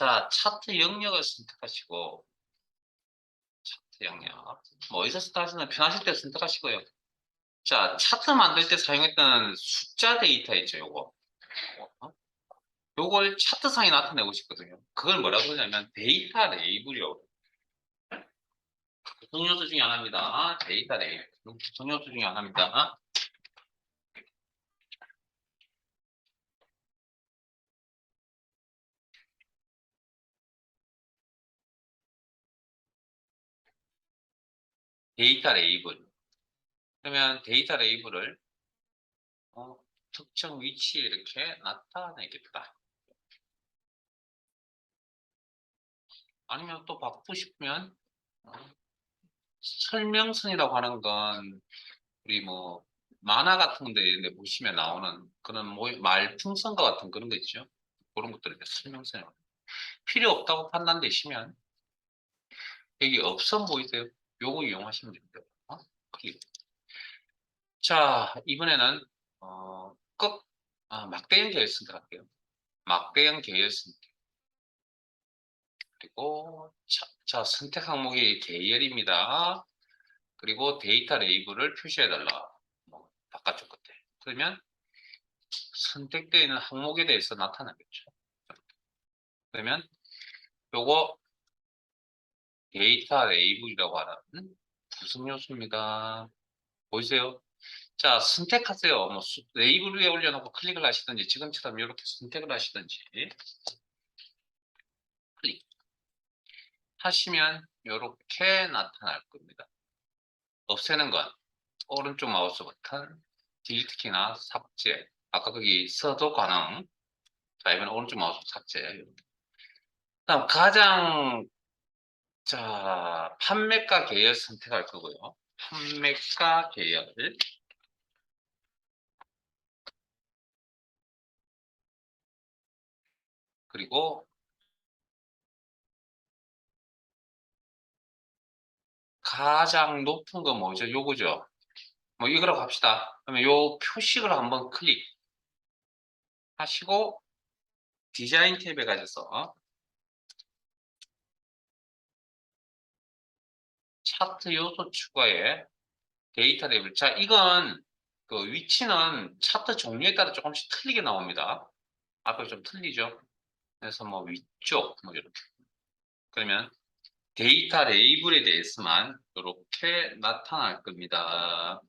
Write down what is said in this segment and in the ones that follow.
자, 차트 영역을 선택하시고, 차트 영역. 뭐, 어디서 선택하시면 편하실 때 선택하시고요. 자, 차트 만들 때 사용했던 숫자 데이터 있죠, 요거. 어? 요걸 차트상에 나타내고 싶거든요. 그걸 뭐라고 그러냐면 데이터 레이블이라고. 구성 요소 중에 하나입니다. 데이터 레이블. 구성 요소 중에 하나입니다. 데이터 레이블. 그러면 데이터 레이블을 특정 위치에 이렇게 나타내겠다. 아니면 또 바꾸고 싶으면 설명선이라고 하는 건 우리 뭐 만화 같은 데 보시면 나오는 그런 말풍선과 같은 그런 거 있죠. 그런 것들을 설명선. 필요 없다고 판단되시면 여기 없어 보이세요? 요거 이용하시면 됩니다. 클릭. 자, 이번에는 막대형 계열 선택할게요. 막대형 계열 선택. 그리고 자, 선택 항목이 계열입니다. 그리고 데이터 레이블을 표시해달라. 뭐, 바깥쪽 끝에. 그러면 선택되어 있는 항목에 대해서 나타나겠죠. 그러면 요거 데이터 레이블이라고 하는 구성 요소입니다. 보이세요? 자, 선택하세요. 뭐 레이블 위에 올려놓고 클릭을 하시든지 지금처럼 이렇게 선택을 하시든지 클릭 하시면 이렇게 나타날 겁니다. 없애는 건 오른쪽 마우스 버튼 딜리트 키나 삭제. 아까 거기 써도 가능. 자, 이번에 오른쪽 마우스 삭제. 다음 판매가 계열 선택할 거고요. 판매가 계열. 그리고 가장 높은 거 뭐죠? 요거죠. 뭐 이거라고 합시다. 그러면 요 표식을 한번 클릭하시고 디자인 탭에 가셔서 차트 요소 추가에 데이터 레이블. 자, 이건 그 위치는 차트 종류에 따라 조금씩 틀리게 나옵니다. 앞에 좀 틀리죠? 그래서 뭐 위쪽 뭐 이렇게. 그러면 데이터 레이블에 대해서만 이렇게 나타날 겁니다.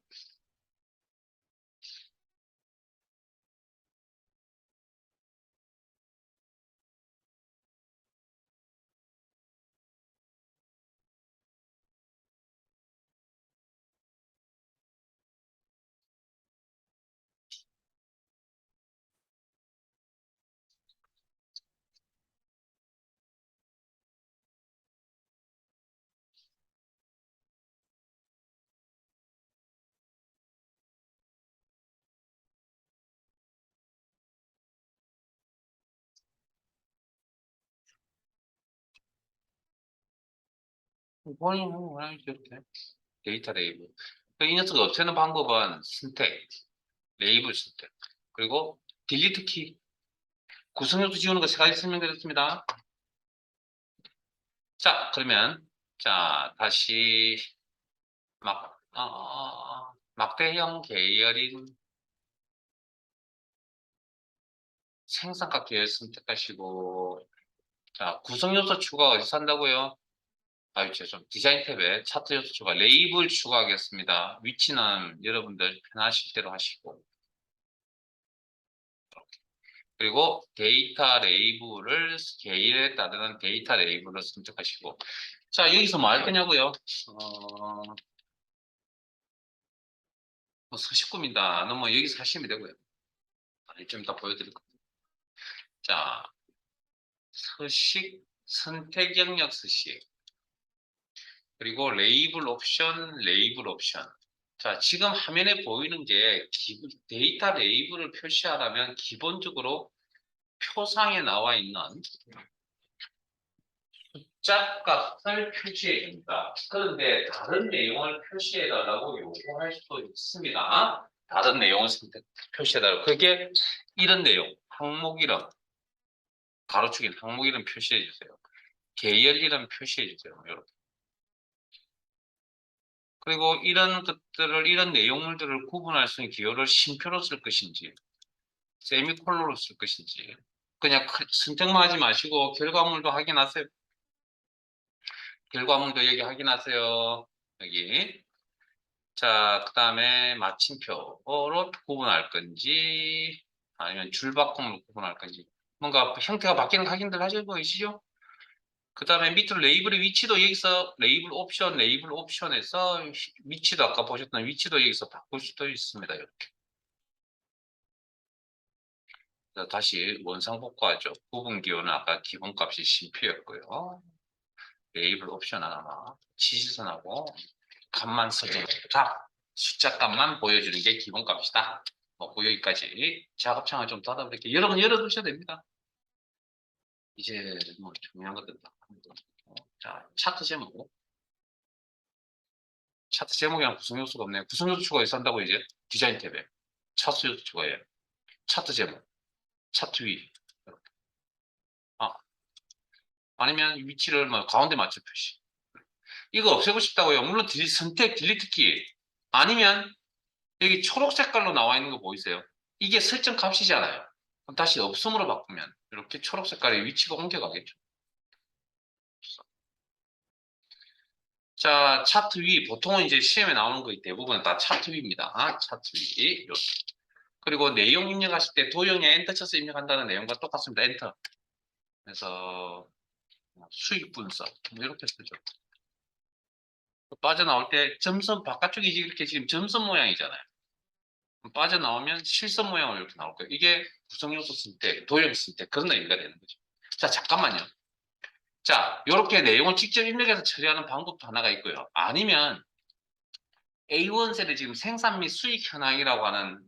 본인은 이렇게 데이터 레이블. 이 녀석을 없애는 방법은 선택, 레이블 선택, 그리고 딜리트 키. 구성요소 지우는 거 세 가지 설명드렸습니다. 자, 그러면 다시 막대형 계열인 생산각 계열 선택하시고 구성요소 추가 어디서 한다고요? 죄송. 디자인 탭에 차트 요소 추가, 레이블 추가하겠습니다. 위치는 여러분들 편하실 대로 하시고 그리고 데이터 레이블을 계열에 따르는 데이터 레이블을 선택하시고 자, 여기서 뭐 할 거냐고요? 뭐 서식구입니다. 너무 여기서 하시면 되고요. 좀 이따 보여드릴 겁니다. 자, 서식, 선택 영역 서식, 그리고 레이블 옵션, 레이블 옵션. 자, 지금 화면에 보이는 게 데이터 레이블을 표시하려면 기본적으로 표상에 나와 있는 숫자값을 표시해 줍니다. 그런데 다른 내용을 표시해 달라고 요구할 수도 있습니다. 다른 내용을 표시해 달라고. 그게 이런 내용, 항목 이름, 가로축인 항목 이름 표시해 주세요. 계열 이름 표시해 주세요. 이렇게. 그리고 이런 것들을, 이런 내용물들을 구분할 수 있는 기호를 심표로 쓸 것인지, 세미콜론으로 쓸 것인지, 그냥 선택만 하지 마시고 결과물도 확인하세요. 결과물도 여기 확인하세요. 여기. 자, 그 다음에 마침표로 구분할 건지, 아니면 줄바꿈으로 구분할 건지, 뭔가 형태가 바뀌는 거 확인들 하실 거 있으시죠? 그 다음에 밑으로 레이블의 위치도 여기서 레이블 옵션에서 위치도 아까 보셨던 위치도 여기서 바꿀 수도 있습니다. 이렇게. 다시 원상복구하죠. 구분 기호는 아까 기본값이 심표였고요. 레이블 옵션 하나만 지시선하고 값만 써주면 다 숫자 값만 보여주는 게 기본값이다. 뭐 여기까지 작업창을 좀 닫아드릴게요. 여러분 열어두셔도 됩니다. 이제 뭐 중요한 것들 다. 자, 차트 제목. 차트 제목이랑 구성 요소가 없네요. 구성 요소 추가해서 한다고 이제 디자인 탭에 차트 요소 추가해요. 차트 제목, 차트 위. 아, 아니면 위치를 뭐 가운데 맞춰 표시. 이거 없애고 싶다고요. 물론 선택 딜리트 키. 아니면 여기 초록 색깔로 나와 있는 거 보이세요? 이게 설정 값이잖아요. 그럼 다시 없음으로 바꾸면 이렇게 초록 색깔의 위치가 옮겨가겠죠. 자, 차트 위. 보통은 이제 시험에 나오는 거 대부분은 다 차트 위입니다. 차트 위. 이렇게. 그리고 내용 입력하실 때 도형에 엔터 쳐서 입력한다는 내용과 똑같습니다. 엔터. 그래서 수익 분석 이렇게 쓰죠. 빠져나올 때 점선 바깥쪽이 이렇게 지금 점선 모양이잖아요. 빠져나오면 실선 모양으로 이렇게 나올 거예요. 이게 구성요소 쓸 때, 도형 쓸 때 그런 의미가 되는 거죠. 자, 잠깐만요. 자, 이렇게 내용을 직접 입력해서 처리하는 방법도 하나가 있고요. 아니면 A1 셀에 지금 생산 및 수익 현황이라고 하는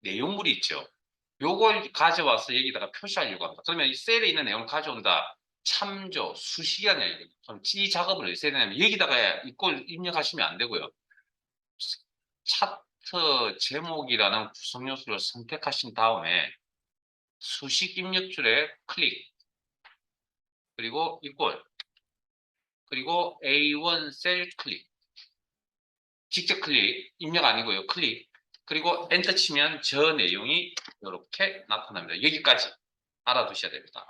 내용물이 있죠. 요걸 가져와서 여기다가 표시하려고 합니다. 그러면 이 셀에 있는 내용을 가져온다. 참조, 수식이 아니라 그럼 이 작업을 어디서 해야 되냐면 여기다가 이걸 입력하시면 안 되고요. 차트 제목이라는 구성 요소를 선택하신 다음에 수식 입력줄에 클릭, 그리고 이걸, 그리고 A1 셀 클릭, 직접 클릭, 입력 아니고요. 클릭, 그리고 엔터 치면 저 내용이 이렇게 나타납니다. 여기까지 알아두셔야 됩니다.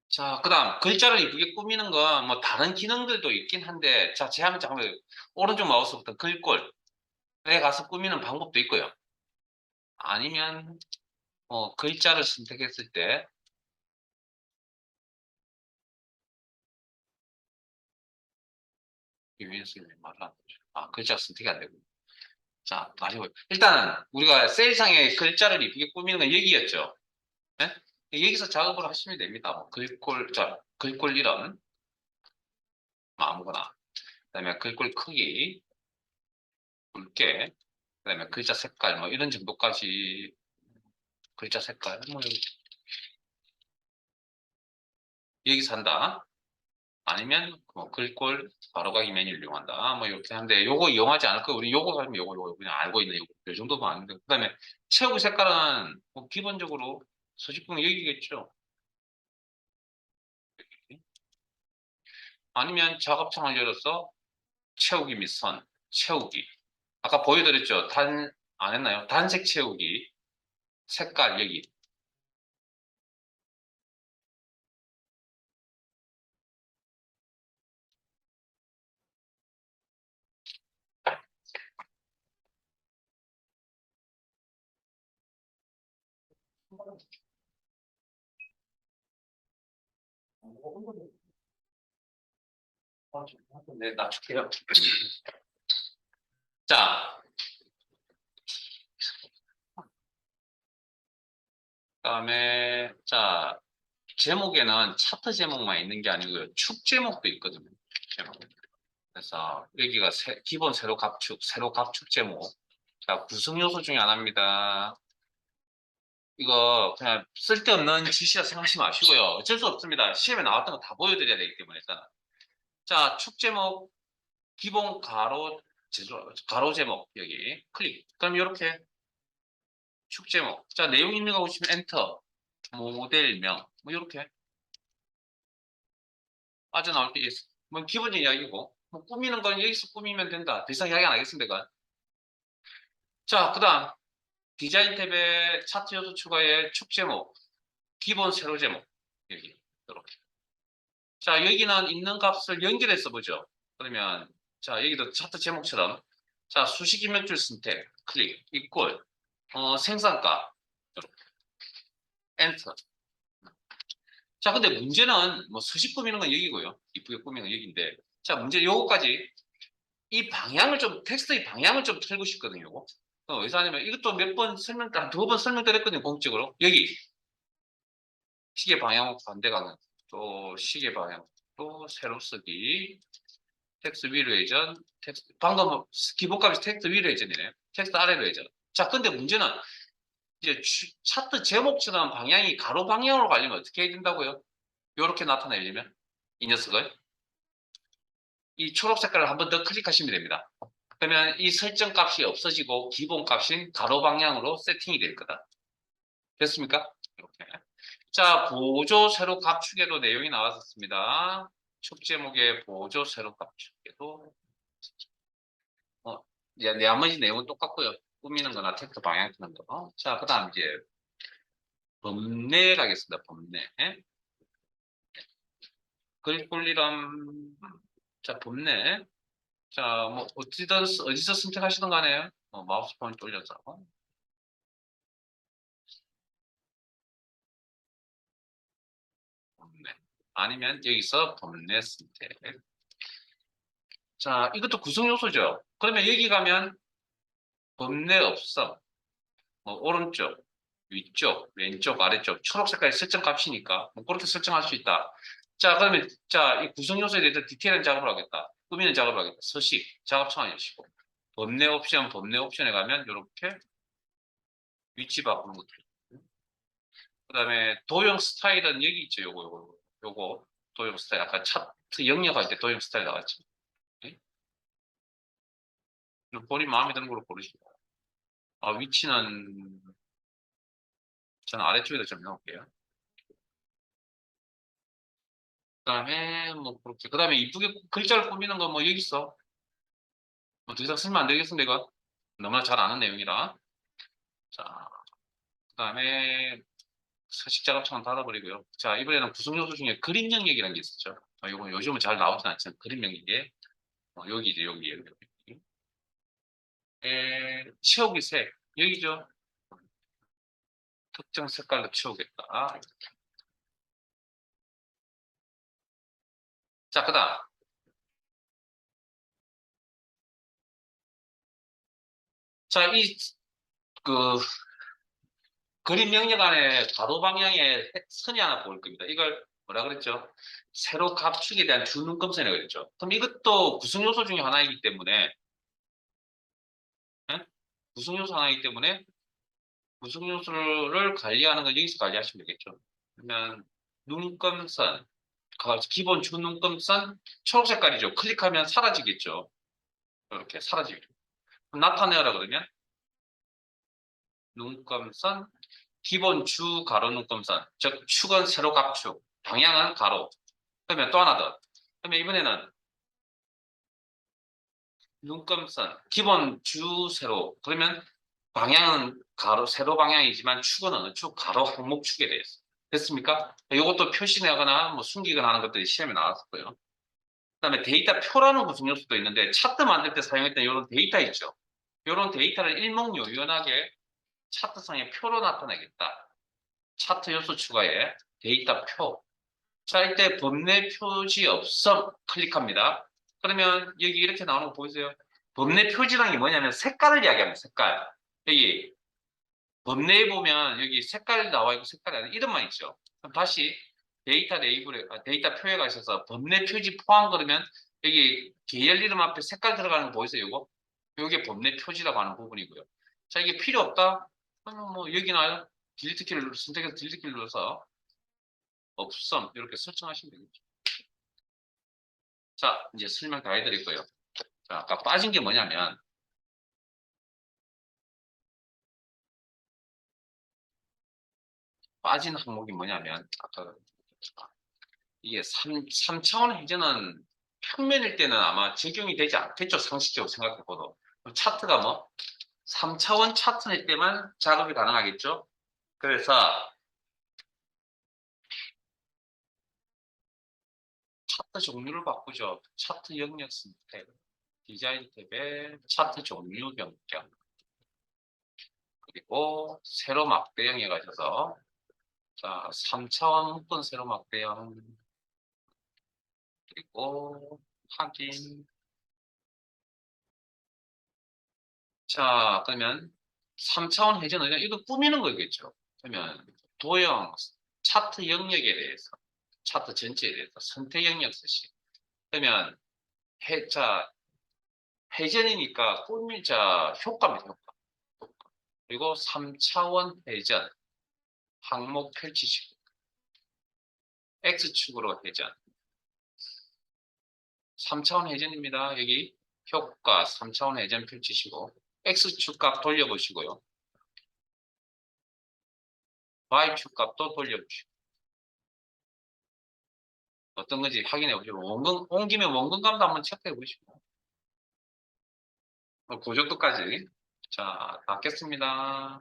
자, 그 다음 글자를 이쁘게 꾸미는 건 뭐 다른 기능들도 있긴 한데, 자, 제가 한번 잠깐 오른쪽 마우스부터 글꼴에 가서 꾸미는 방법도 있고요. 아니면 글자를 선택했을 때 위에서 말을 안 되죠. 글자 선택이 안 되고. 자, 다시 보요. 일단은 우리가 셀상에 글자를 이쁘게 꾸미는 건 여기였죠. 네? 여기서 작업을 하시면 됩니다. 뭐 글꼴, 자, 글꼴 이름, 뭐 아무거나. 그다음에 글꼴 크기, 굵게, 그다음에 글자 색깔, 뭐 이런 정도까지 글자 색깔, 뭐 여기서 한다. 아니면 뭐 글꼴 바로가기 메뉴를 이용한다. 뭐 이렇게 하는데 요거 이용하지 않을 거 우리 요거 하면 요거 그냥 알고 있는 요거 요 정도만 아는데 그다음에 채우기 색깔은 뭐 기본적으로 서식분 여기겠죠. 아니면 작업창을 열어서 채우기 및 선, 채우기. 아까 보여드렸죠. 안 했나요? 단색 채우기, 색깔 여기. 네, 낮출게요. 자, 그다음에 자 제목에는 차트 제목만 있는 게 아니고요. 축 제목도 있거든요. 제목. 그래서 여기가 기본 세로 갑축 제목. 자, 구성 요소 중에 하나입니다. 이거 그냥 쓸데없는 지시라 생각하지 마시고요. 어쩔 수 없습니다. 시험에 나왔던 거 다 보여드려야 되기 때문에 일단. 자, 축 제목 기본 가로 제목 여기 클릭. 그럼 이렇게 축 제목. 자, 내용 입력하고 싶으면 엔터. 모델명. 뭐, 이렇게. 빠져나올 때, yes. 뭐, 기본적인 이야기고. 뭐, 꾸미는 건 여기서 꾸미면 된다. 더 이상 이야기 안 하겠습니다, 이건. 자, 그 다음. 디자인 탭에 차트 요소 추가에 축 제목. 기본 세로 제목. 여기. 이렇게. 자, 여기는 있는 값을 연결해서 보죠. 그러면, 자, 여기도 차트 제목처럼. 자, 수식 입력줄 선택. 클릭. 이꼴. 생산가. 이렇게. 엔터. 자, 근데 문제는 뭐 수식 꾸미는 건 여기고요. 이쁘게 꾸미는 건 여기인데. 자, 문제 요거까지 이 방향을 좀, 텍스트의 방향을 좀 틀고 싶거든요, 요거. 어디서 하냐면 이것도 몇 번 한 두 번 설명드렸거든요, 공식적으로. 여기. 시계 방향 반대 가는. 또 시계 방향. 또 세로 쓰기. 텍스트 위로 회전. 텍스트, 방금 기본값이 텍스트 위로 회전이네요. 텍스트 아래로 회전. 자, 근데 문제는 이제 차트 제목처럼 방향이 가로 방향으로 가려면 어떻게 해야 된다고요? 요렇게 나타내려면 이 녀석을 이 초록 색깔을 한 번 더 클릭하시면 됩니다. 그러면 이 설정 값이 없어지고 기본 값인 가로 방향으로 세팅이 될 거다. 됐습니까? 이렇게. 자, 보조 세로 값축에도 내용이 나왔었습니다. 축 제목의 보조 세로 값축에도 이제 나머지 내용은 똑같고요. 꾸미는 거나 텍스트 방향 쓰는 거. 자, 그 다음 이제 범례 가겠습니다. 범례. 그릴 꼴리람. 자, 범례. 자, 뭐 어디서 선택하시든 간에 마우스 포인트 올려서 범례. 아니면 여기서 범례 선택. 자, 이것도 구성 요소죠. 그러면 여기 가면 범례 없음. 오른쪽, 위쪽, 왼쪽, 아래쪽, 초록 색깔의 설정 값이니까 뭐 그렇게 설정할 수 있다. 자, 그러면 자, 이 구성 요소에 대해서 디테일한 작업을 하겠다. 꾸미는 작업을 하겠다. 서식, 작업 창을 여시고 범례 옵션, 범례 옵션에 가면 이렇게 위치 바꾸는 것들. 그다음에 도형 스타일은 여기 있죠. 요거 도형 스타일. 아까 차트 영역할 때 도형 스타일 나왔죠. 네? 본인 마음에 드는 걸로 고르시고. 위치는 저는 아래쪽에다 좀 넣을게요. 그다음에 뭐 그렇게. 그다음에 이쁘게 글자를 꾸미는 거 뭐 여기 있어. 뭐 더 이상 쓰면 안 되겠습니다. 이거 너무나 잘 아는 내용이라. 자, 그다음에 서식 작업창은 닫아버리고요. 자, 이번에는 구성 요소 중에 그림 영역이라는 게 있었죠. 이거 요즘은 잘 나오진 않지만 그림 영역에 여기 이제 여기. 채우기 색 여기죠. 특정 색깔로 채우겠다. 자, 그다음 자, 그 그림 영역 안에 가로 방향의 선이 하나 보일 겁니다. 이걸 뭐라 그랬죠? 세로 갑축에 대한 주눈금선이라고 그랬죠. 그럼 이것도 구성 요소 중에 하나이기 때문에 예? 구성 요소 하나이기 때문에 구성 요소를 관리하는 건 여기서 관리하시면 되겠죠. 그러면 눈금선 기본 주눈금선 초록 색깔이죠. 클릭하면 사라지겠죠. 이렇게 사라지겠죠. 나타내라 그러면 눈금선 기본 주 가로 눈금선 즉 축은 세로 갑축 방향은 가로. 그러면 또 하나 더. 그러면 이번에는 눈금선 기본 주 세로. 그러면 방향은 가로 세로 방향이지만 축은 어느 축 가로 항목축에 대해서. 됐습니까? 이것도 표시하거나 뭐 숨기거나 하는 것들이 시험에 나왔었고요. 그다음에 데이터 표라는 구성 요소도 있는데 차트 만들 때 사용했던 이런 데이터 있죠. 이런 데이터를 일목요연하게 차트상의 표로 나타내겠다. 차트 요소 추가에 데이터 표. 자, 이때 범례 표지 없음 클릭합니다. 그러면 여기 이렇게 나오는 거 보이세요? 범례 표지라는 게 뭐냐면 색깔을 이야기합니다. 색깔. 여기 범례에 보면 여기 색깔이 나와 있고 색깔이 아니라 이름만 있죠. 그럼 다시 데이터 레이블에 데이터 표에 가셔서 범례 표지 포함 그러면 여기 계열 이름 앞에 색깔 들어가는 거 보이세요? 요거? 요게 범례 표지라고 하는 부분이고요. 자, 이게 필요 없다? 그러면 뭐 여기 나요. 딜리트 키를 선택해서 딜리트 키를 눌러서 없음 이렇게 설정하시면 되겠죠. 자, 이제 설명 다 해드릴 거예요. 자, 아까 빠진 게 뭐냐면 빠진 항목이 뭐냐면 아까 이게 3차원 회전은 평면일 때는 아마 적용이 되지 않겠죠. 상식적으로 생각해봐도. 차트가 뭐 3차원 차트일 때만 작업이 가능하겠죠. 그래서 차트 종류를 바꾸죠. 차트 영역 선택, 디자인 탭에 차트 종류 변경, 그리고 세로 막대형에 가셔서 자 3차원 묶은 세로 막대형, 그리고 확인. 자 그러면 3차원 회전은 이거 꾸미는 거겠죠. 그러면 도형 차트 영역에 대해서, 차트 전체에 대해서 선택 영역 쓰시. 그러면 자 회전이니까 꾸미자 효과입니다. 효과. 그리고 3차원 회전 항목 펼치시고, X축으로 회전 3차원 회전입니다. 여기 효과 3차원 회전 펼치시고 X축 값 돌려보시고요. Y축 값도 돌려보시고 어떤 건지 확인해 보시고 온 김에 원근감도 한번 체크해 보시고 그 정도까지. 자, 닫겠습니다.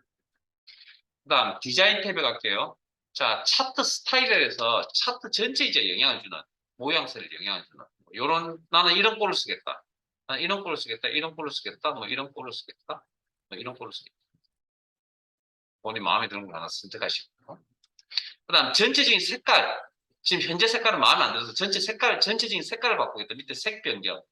그 다음 디자인 탭에 갈게요. 자, 차트 스타일에 대해서 차트 전체에 이제 영향을 주는, 모양새를 영향을 주는 요런, 나는 이런 꼴을 쓰겠다, 나는 이런 꼴을 쓰겠다, 이런 꼴을 쓰겠다, 뭐 이런 꼴을 쓰겠다, 뭐 이런 꼴을 쓰겠다. 본인 마음에 드는 걸 하나 선택하시고, 그 다음 전체적인 색깔. 지금 현재 색깔은 마음에 안 들어서 전체적인 색깔을 바꾸겠다. 밑에 색 변경.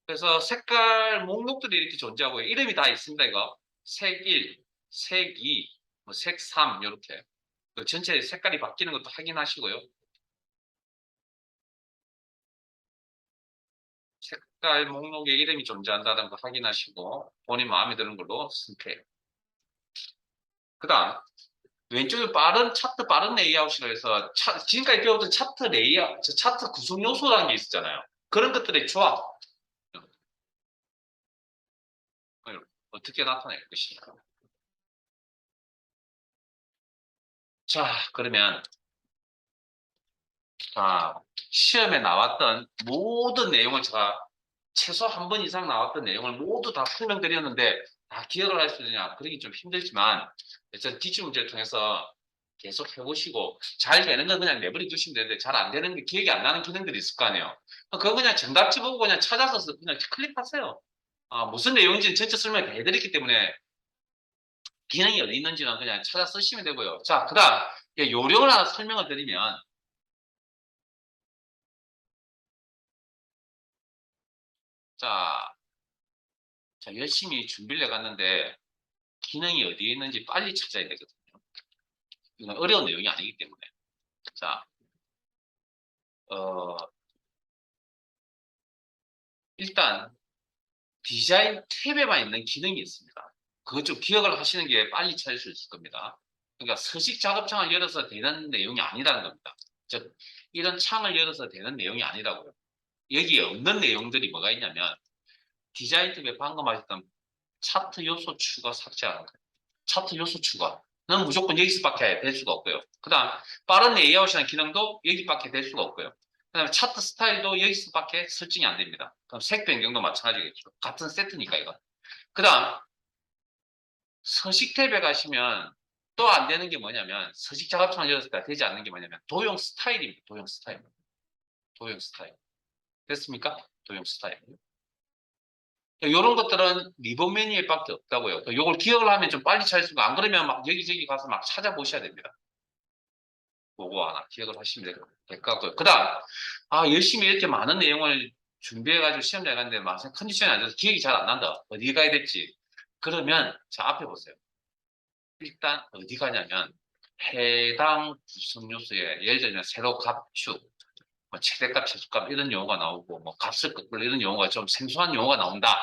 그래서 색깔 목록들이 이렇게 존재하고요. 이름이 다 있습니다. 이거 색 1, 색 2, 색 3 이렇게 그 전체 색깔이 바뀌는 것도 확인하시고요. 색깔 목록에 이름이 존재한다는 거 확인하시고 본인 마음에 드는 걸로 선택. 그 다음 왼쪽에 차트 빠른 레이아웃이라 해서 지금까지 배웠던 차트 레이아웃, 차트 구성 요소라는 게 있었잖아요. 그런 것들의 조합 어떻게 나타낼 것인가. 자 그러면 시험에 나왔던 모든 내용을 제가 최소 한 번 이상 나왔던 내용을 모두 다 설명드렸는데 다 기억을 할 수 있느냐 그러기 좀 힘들지만 일단 기출 문제를 통해서 계속 해보시고 잘 되는 건 그냥 내버려 두시면 되는데 잘 안 되는 게 기억이 안 나는 기능들이 있을 거 아니에요. 그거 그냥 정답지 보고 그냥 찾아서 그냥 클릭하세요. 무슨 내용인지는 전체 설명 다 해드렸기 때문에 기능이 어디 있는지는 그냥 찾아 쓰시면 되고요. 자, 그 다음 요령을 하나 설명을 드리면 자, 열심히 준비를 해갔는데 기능이 어디에 있는지 빨리 찾아야 되거든요. 이건 어려운 내용이 아니기 때문에. 자, 어, 일단 디자인 탭에만 있는 기능이 있습니다. 그것 좀 기억을 하시는 게 빨리 찾을 수 있을 겁니다. 그러니까 서식 작업창을 열어서 되는 내용이 아니라는 겁니다. 즉, 이런 창을 열어서 되는 내용이 아니라고요. 여기에 없는 내용들이 뭐가 있냐면 디자인 탭에 방금 하셨던 차트 요소 추가 삭제하는 거예요. 차트 요소 추가는 무조건 여기서밖에 될 수가 없고요. 그 다음 빠른 레이아웃이라는 기능도 여기밖에 될 수가 없고요. 그 다음에 차트 스타일도 여기서밖에 설정이 안 됩니다. 그럼 색 변경도 마찬가지겠죠. 같은 세트니까 이거. 그 다음 서식 탭에 가시면 또 안 되는 게 뭐냐면 서식 작업창을 열었을 때 되지 않는 게 뭐냐면 도형 스타일입니다. 도형 스타일. 도형 스타일. 됐습니까? 도형 스타일. 이런 것들은 리본 메뉴에밖에 없다고요. 이걸 기억을 하면 좀 빨리 찾을 수가, 안 그러면 막 여기저기 가서 막 찾아보셔야 됩니다. 그거 하나 기억을 하시면 될 것 같고요. 그 다음, 열심히 이렇게 많은 내용을 준비해가지고 시험장에 갔는데 막 컨디션이 안 좋아서 기억이 잘 안 난다. 어디 가야 될지. 그러면 자, 앞에 보세요. 일단 어디 가냐면 해당 구성 요소에 예를 들면 세로 값축, 뭐 최대값, 최소값 이런 용어가 나오고 뭐 값을 꺾을 이런 용어가 좀 생소한 용어가 나온다.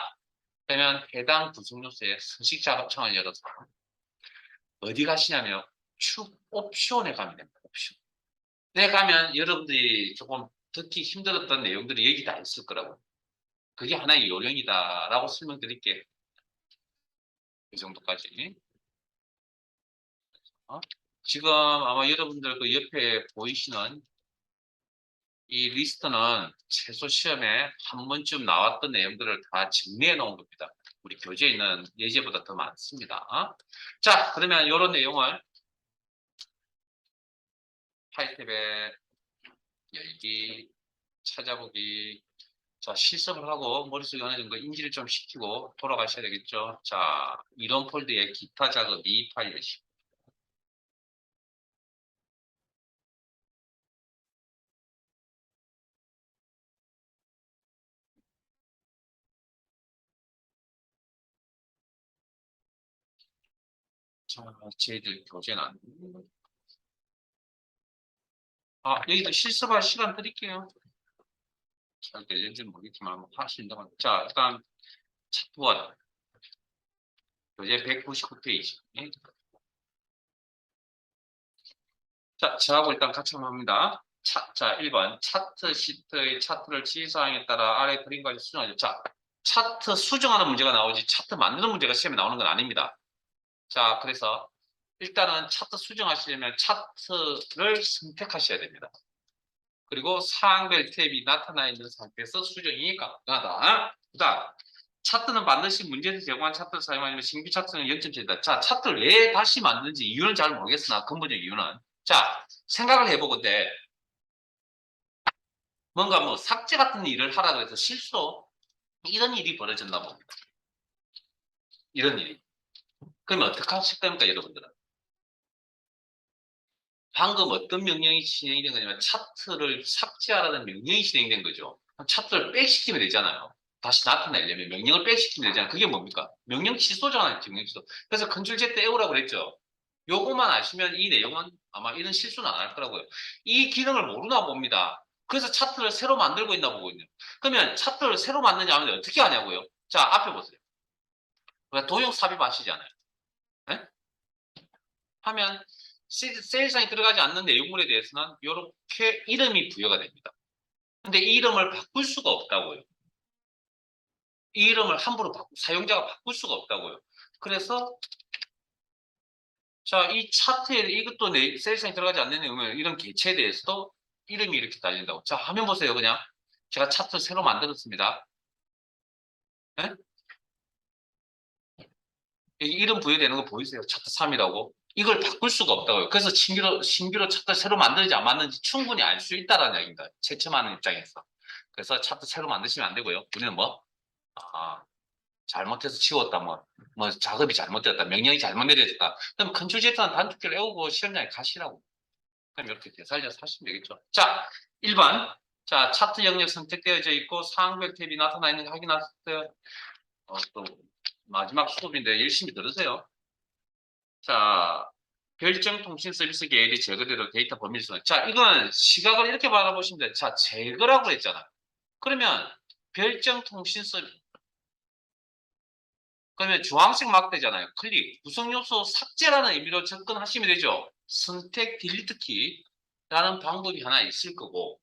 그러면 해당 구성 요소에 서식 작업창을 열어서 어디 가시냐면 축 옵션에 가면 됩니다. 옵션. 내 가면 여러분들이 조금 듣기 힘들었던 내용들이 여기 다 있을 거라고. 그게 하나의 요령이다라고 설명드릴게. 이 정도까지. 어? 지금 아마 여러분들 그 옆에 보이시는 이 리스트는 최소 시험에 한 번쯤 나왔던 내용들을 다 정리해 놓은 겁니다. 우리 교재에 있는 예제보다 더 많습니다. 자, 그러면 이런 내용을 파일 탭에 열기, 찾아보기, 자, 실습을 하고 머릿속에 어느 정도 인지를 좀 시키고 돌아가셔야 되겠죠. 자, 이런 폴드에 기타 작업이 파일을 자, 저희들 교재는 여기도 실습할 시간 드릴게요. 잘 되는지 모르겠지만 한번 하신다면. 자, 일단 챕터 1, 교재 199페이지. 자, 저하고 일단 같이 한번 합니다. 자, 1번. 차트 시트의 차트를 지시사항에 따라 아래 그림까지 수정하죠. 자, 차트 수정하는 문제가 나오지 차트 만드는 문제가 시험에 나오는 건 아닙니다. 자, 그래서 일단은 차트 수정하시려면 차트를 선택하셔야 됩니다. 그리고 사항별 탭이 나타나 있는 상태에서 수정이 가능하다. 그다음 차트는 반드시 문제에서 제공한 차트를 사용하면 신규 차트는 0.7이다. 자, 차트를 왜 다시 만드는지 이유는 잘 모르겠으나 근본적 이유는 자, 생각을 해보건데 뭔가 뭐 삭제 같은 일을 하라고 해서 실수로 이런 일이 벌어졌나 봅니다. 이런 일이. 그러면 어떻게 하실 겁니까, 여러분들은? 방금 어떤 명령이 진행이 된 거냐면 차트를 삭제하라는 명령이 진행된 거죠. 차트를 백시키면 되잖아요. 다시 나타내려면 명령을 백시키면 되잖아요. 그게 뭡니까? 명령 취소잖아요. 명령 취소. 그래서 컨트롤 Z 떼우라고 그랬죠. 요거만 아시면 이 내용은 아마 이런 실수는 안 할 거라고요. 이 기능을 모르나 봅니다. 그래서 차트를 새로 만들고 있나 보거든요. 그러면 차트를 새로 만드냐 하면 어떻게 하냐고요? 자, 앞에 보세요. 도형 삽입 하시잖아요. 네? 하면 세일상에 들어가지 않는 내용물에 대해서는 이렇게 이름이 부여가 됩니다. 근데 이 이름을 바꿀 수가 없다고요. 이 이름을 함부로 사용자가 바꿀 수가 없다고요. 그래서 자, 이 차트에 이것도 세일상에 들어가지 않는 내용을 이런 개체에 대해서도 이름이 이렇게 달린다고. 자, 화면 보세요. 그냥 제가 차트 새로 만들었습니다. 네? 이름 부여되는 거 보이세요? 차트 3이라고. 이걸 바꿀 수가 없다고요. 그래서 신규로 차트 새로 만드는지 안 만드는지 충분히 알 수 있다라는 얘기입니다. 채점하는 입장에서. 그래서 차트 새로 만드시면 안 되고요. 우리는 뭐, 아, 잘못해서 지웠다, 뭐, 작업이 잘못됐다, 명령이 잘못 내려졌다. 그럼 컨트롤 Z는 단축키를 외우고 시험장에 가시라고. 그럼 이렇게 되살려서 하시면 되겠죠. 자, 1번. 자, 차트 영역 선택되어져 있고 사항별 탭이 나타나 있는 거 확인하셨어요? 또 마지막 수업인데 열심히 들으세요. 자, 별정통신 서비스 계열이 제거되도록 데이터 범위를 수 자, 이건 시각을 이렇게 바라보시면 돼요. 자, 제거라고 했잖아. 그러면 별정통신 서비스 그러면 주황색 막대잖아요. 클릭, 구성 요소 삭제라는 의미로 접근하시면 되죠. 선택 딜리트 키라는 방법이 하나 있을 거고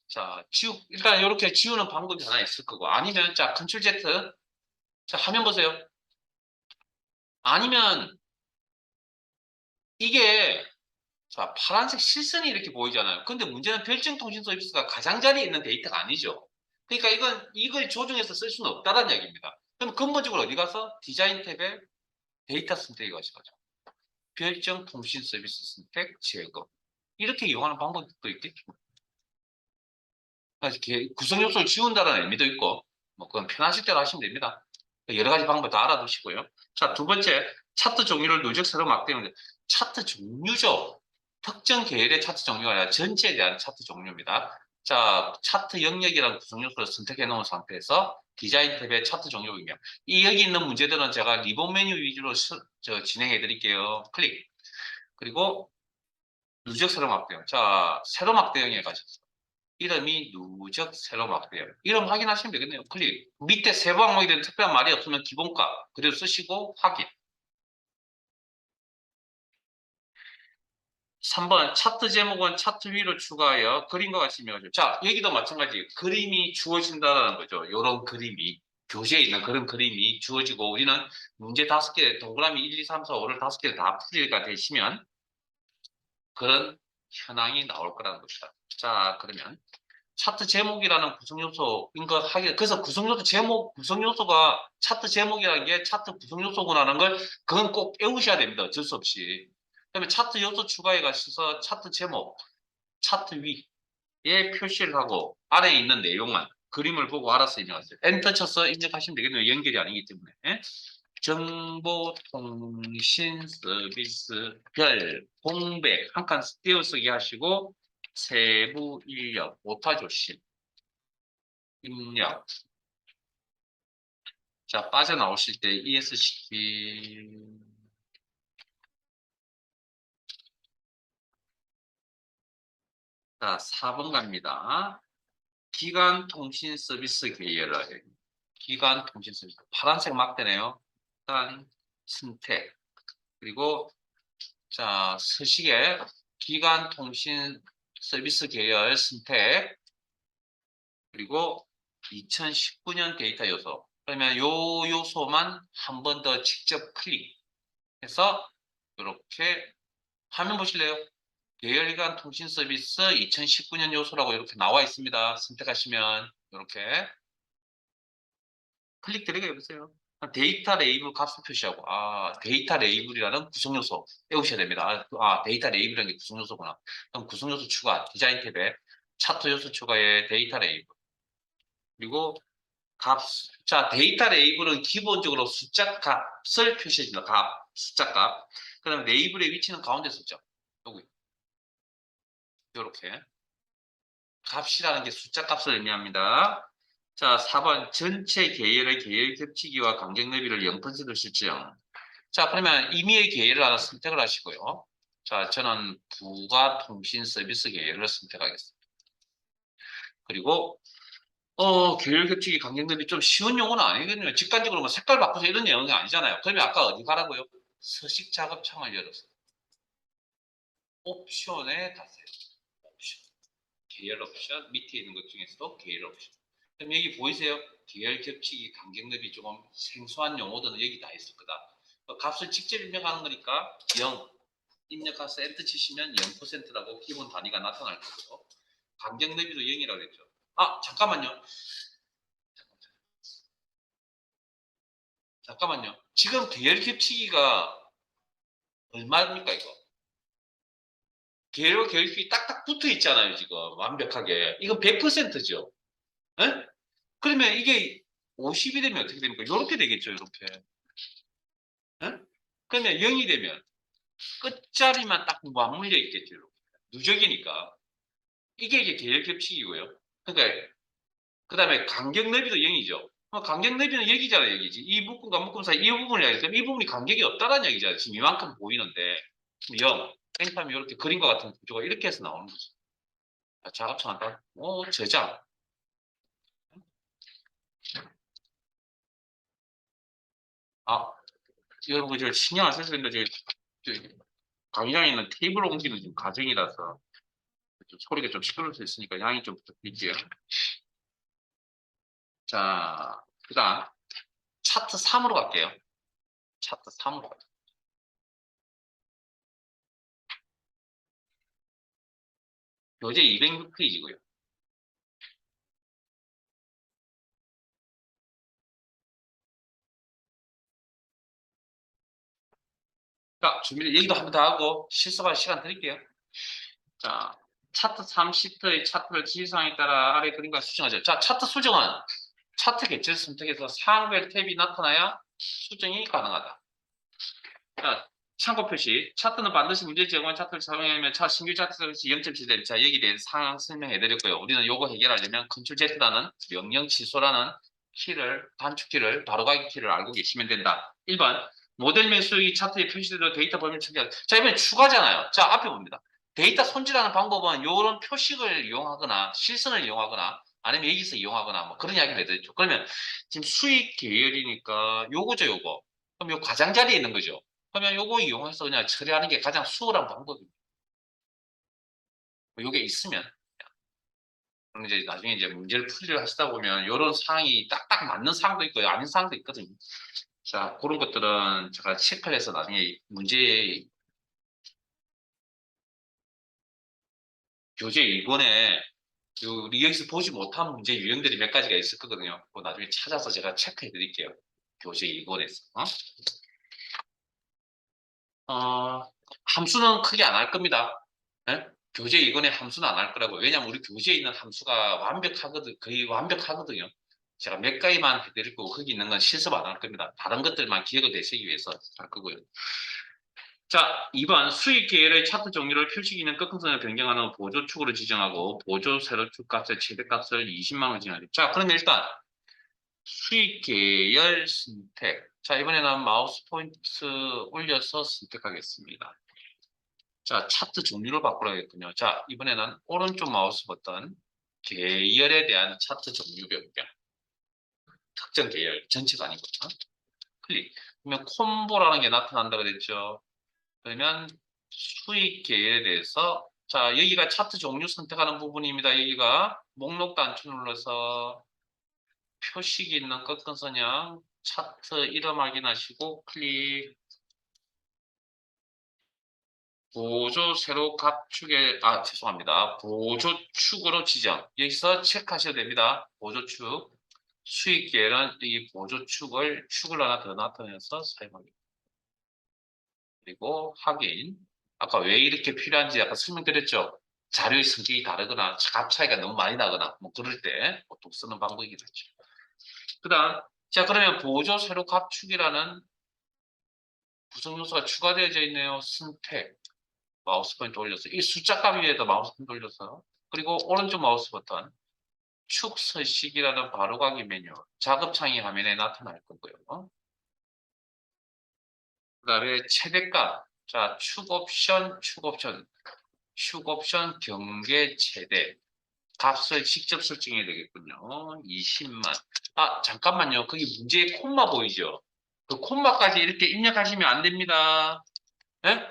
자, 일단 이렇게 지우는 방법이 하나 있을 거고 아니면 자, 컨트롤 Z 자, 화면 보세요. 아니면 이게 자, 파란색 실선이 이렇게 보이잖아요. 근데 문제는 별정통신 서비스가 가장자리에 있는 데이터가 아니죠. 그러니까 이걸 조정해서 쓸 수는 없다는 얘기입니다. 그럼 근본적으로 어디 가서 디자인 탭에 데이터 선택에 가셔죠. 별정통신 서비스 선택 제거. 이렇게 이용하는 방법도 있겠죠. 구성 요소를 지운다는 의미도 있고, 뭐, 그건 편하실 대로 하시면 됩니다. 여러 가지 방법 다 알아두시고요. 자, 두 번째, 차트 종류를 누적 새로 막대는데, 차트 종류죠. 특정 계열의 차트 종류가 아니라 전체에 대한 차트 종류입니다. 자, 차트 영역이라는 구성 요소를 선택해 놓은 상태에서 디자인 탭의 차트 종류입니다. 여기 있는 문제들은 제가 리본 메뉴 위주로 진행해 드릴게요. 클릭. 그리고 누적 세로 막대형. 자, 세로 막대형에 가셨어요. 이름이 누적 세로 막대형. 이름 확인하시면 되겠네요. 클릭. 밑에 세부 항목에 대한 특별한 말이 없으면 기본값 그대로 쓰시고 확인. 3번 차트 제목은 차트 위로 추가하여 그림과 같이 입력하죠. 자, 여기도 마찬가지. 그림이 주어진다는 거죠. 이런 그림이. 교재에 있는 그런 그림이 주어지고 우리는 문제 5개, 동그라미 1, 2, 3, 4, 5를 5개를 다 풀이가 되시면 그런 현황이 나올 거라는 것이다. 자, 그러면 차트 제목이라는 구성 요소인 거 하기, 그래서 구성 요소 제목, 구성 요소가 차트 제목이라는 게 차트 구성 요소구나라는 걸 그건 꼭 외우셔야 됩니다. 어쩔 수 없이. 그러면 차트 요소 추가해 가셔서 차트 제목, 차트 위에 표시를 하고 아래에 있는 내용만 그림을 보고 알아서 입력하세요. 엔터 쳐서 입력하시면 되겠네요. 연결이 아니기 때문에. 정보통신 서비스 별 공백 한 칸 띄어쓰기 하시고 세부 인력 오타 조심 입력. 자, 빠져나오실 때 ESCP. 자, 4번 갑니다. 기간통신 서비스 계열을. 기간통신 서비스. 파란색 막대네요. 일단 선택. 그리고 자, 서식에 기간통신 서비스 계열 선택. 그리고 2019년 데이터 요소. 그러면 요 요소만 한 번 더 직접 클릭해서 이렇게 화면 보실래요? 계열기관 통신 서비스 2019년 요소라고 이렇게 나와 있습니다. 선택하시면 이렇게 클릭 들어가 보세요. 데이터 레이블 값을 표시하고 데이터 레이블이라는 구성 요소 외우셔야 됩니다. 데이터 레이블이라는 게 구성 요소구나. 그럼 구성 요소 추가 디자인 탭에 차트 요소 추가에 데이터 레이블 그리고 값. 자, 데이터 레이블은 기본적으로 숫자 값을 표시해줍니다. 숫자 값. 그 다음에 레이블의 위치는 가운데 숫자. 여기. 이렇게. 값이라는 게 숫자 값을 의미합니다. 자, 4번 전체 계열의 계열 겹치기와 간격 너비를 0%로 설정. 자, 그러면 임의의 계열을 하나 선택을 하시고요. 자, 저는 부가 통신 서비스 계열을 선택하겠습니다. 그리고 계열 겹치기 간격 너비 좀 쉬운 용어는 아니거든요. 직관적으로 뭐 색깔 바꾸서 이런 내용이 아니잖아요. 그러면 아까 어디 가라고요? 서식 작업창을 열어서 옵션에 가세요. 옵션. 계열 옵션 밑에 있는 것 중에서도 계열 옵션. 그럼 여기 보이세요? 계열 겹치기 간격 너비 조금 생소한 용어들은 여기 다 있을 거다. 값을 직접 입력하는 거니까 0 입력해서 엔터 치시면 0%라고 기본 단위가 나타날 거고 간격 너비도 0이라고 했죠. 잠깐만요. 잠깐만요. 지금 계열 겹치기가 얼마입니까 이거? 계열과 계열식이 딱딱 붙어 있잖아요 지금 완벽하게. 이건 100%죠. 에? 그러면 이게 50이 되면 어떻게 됩니까? 이렇게 되겠죠 이렇게. 에? 그러면 0이 되면 끝자리만 딱 맞물려 있겠죠. 이렇게. 누적이니까. 이게 이제 계열 겹치기고요. 그러니까 그 다음에 간격 너비도 0이죠. 간격 너비는 여기잖아요 여기지. 이 부분과 묶음 사이 이 부분을 이야기하면 이 부분이 간격이 없다는 얘기잖아요. 지금 이만큼 보이는데 0. 땡파면 이렇게 그림과 같은 구조가 이렇게 해서 나오는 거죠. 작업창한다. 저장. 아, 여러분, 저 신경 안 써서 근데 저 강의장에 있는 테이블 옮기는 지금 과정이라서 좀 소리가 좀 시끄러울 수 있으니까 양해 좀 부탁드릴게요. 자, 그 다음 차트 3으로 갈게요. 차트 3으로 갈게요. 교재 206페이지고요. 자, 준비를 여기도 한 번 더 하고 실습할 시간 드릴게요. 자, 차트 3시트의 차트를 지시사항에 따라 아래 그림과 수정하죠. 자, 차트 수정은 차트 개체를 선택해서 사항별 탭이 나타나야 수정이 가능하다. 자, 참고 표시. 차트는 반드시 문제 제공한 차트를 사용하면 신규 차트 설치 0.7대. 자, 여기 대해서 상황 설명해 드렸고요. 우리는 요거 해결하려면 컨트롤 Z라는 명령 취소라는 단축키를 바로가기 키를 알고 계시면 된다. 1번. 모델명 수익이 차트에 표시되도록 데이터 범위를 처리하다. 자, 이번에 추가잖아요. 자, 앞에 봅니다. 데이터 손질하는 방법은 이런 표식을 이용하거나 실선을 이용하거나 아니면 여기서 이용하거나 뭐 그런 이야기를 해드렸죠. 그러면 지금 수익 계열이니까 요거죠, 요거. 그럼 요 가장자리에 있는 거죠. 그러면 요거 이용해서 그냥 처리하는 게 가장 수월한 방법입니다. 요게 있으면. 그럼 이제 나중에 이제 문제를 풀이를 하시다 보면 요런 상황이 딱딱 맞는 상황도 있고 아닌 상황도 있거든요. 자, 그런 것들은 제가 체크를 해서 나중에 문제 교재 2권에 우리 여기서 보지 못한 문제 유형들이 몇 가지가 있을 거거든요. 그거 나중에 찾아서 제가 체크해 드릴게요. 교재 2권에서. 함수는 크게 안 할 겁니다. 예? 교재 2권에 함수는 안 할 거라고. 왜냐면 우리 교재에 있는 함수가 거의 완벽하거든요. 제가 몇 가지만 해드릴 거고, 거기 있는 건 실습 안 할 겁니다. 다른 것들만 기억을 되시기 위해서 할 거고요. 자, 2번 수익 계열의 차트 종류를 표시기는 꺾음선을 변경하는 보조축으로 지정하고 보조 세로축 값의 최대값을 20만 원 지정하죠. 자, 그럼 일단 수익 계열 선택. 자, 이번에는 마우스 포인트 올려서 선택하겠습니다. 자, 차트 종류를 바꾸라겠군요. 자, 이번에는 오른쪽 마우스 버튼 계열에 대한 차트 종류 변경. 특정 계열 전체가 아니고 클릭. 그러면 콤보라는 게 나타난다 그랬죠. 그러면 수익 계열에 대해서 자, 여기가 차트 종류 선택하는 부분입니다. 여기가 목록 단추 눌러서 표식이 있는 꺾은 선형 차트 이름 확인하시고 클릭. 보조 세로 갑축에 죄송합니다. 보조축으로 지정. 여기서 체크하셔야 됩니다. 보조축. 수익 계열은 이 보조축을 축을 하나 더 나타내서 사용합니다. 그리고 확인. 아까 왜 이렇게 필요한지 아까 설명드렸죠. 자료의 성격이 다르거나 값 차이가 너무 많이 나거나 뭐 그럴 때 보통 쓰는 방법이긴 하죠. 그다음 자 그러면 보조 세로 갑축이라는 구성 요소가 추가되어져 있네요. 선택. 마우스 포인트 올려서 이 숫자 값 위에다 마우스 포인트 올려서 그리고 오른쪽 마우스 버튼 축 서식이라는 바로가기 메뉴 작업창의 화면에 나타날 거고요. 그다음에 최대값 자 축 옵션 경계 최대 값을 직접 설정해야 되겠군요. 20만. 잠깐만요. 거기 문제의 콤마 보이죠? 그 콤마까지 이렇게 입력하시면 안 됩니다. 네?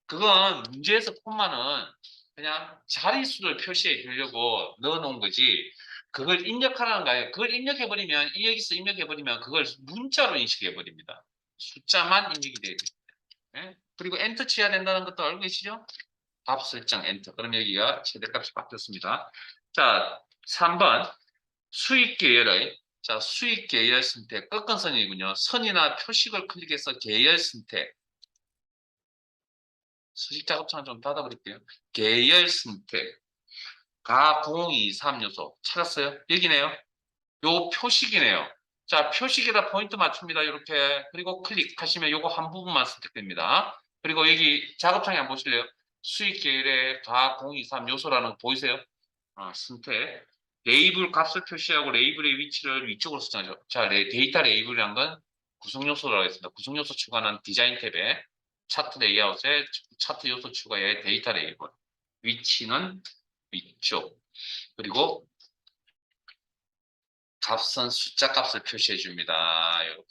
그건 문제에서 콤마는 그냥 자릿수를 표시해 주려고 넣어 놓은 거지. 그걸 입력하라는 거예요. 그걸 입력해버리면, 여기서 입력해버리면 그걸 문자로 인식해버립니다. 숫자만 입력이 돼야 돼요. 네? 그리고 엔터 치야 된다는 것도 알고 계시죠? 값 설정 엔터. 그럼 여기가 최대값이 바뀌었습니다. 자, 3번 수익 계열의 자, 수익 계열 선택 꺾은 선이군요. 선이나 표식을 클릭해서 계열 선택. 수식 작업창을 좀 닫아버릴게요. 계열 선택. 가, 0, 2, 3 요소. 찾았어요? 여기네요. 요 표식이네요. 자, 표식에다 포인트 맞춥니다. 이렇게. 그리고 클릭하시면 요거 한 부분만 선택됩니다. 그리고 여기 작업창에 한번 보실래요? 수익 계열의 가, 0, 2, 3 요소라는 거 보이세요? 선택. 레이블 값을 표시하고 레이블의 위치를 위쪽으로 설정하죠. 자, 데이터 레이블이란 건 구성 요소라고 했습니다. 구성 요소 추가는 디자인 탭에 차트 레이아웃에 차트 요소 추가에 데이터 레이블. 위치는 위쪽. 그리고 값은 숫자 값을 표시해 줍니다. 이렇게.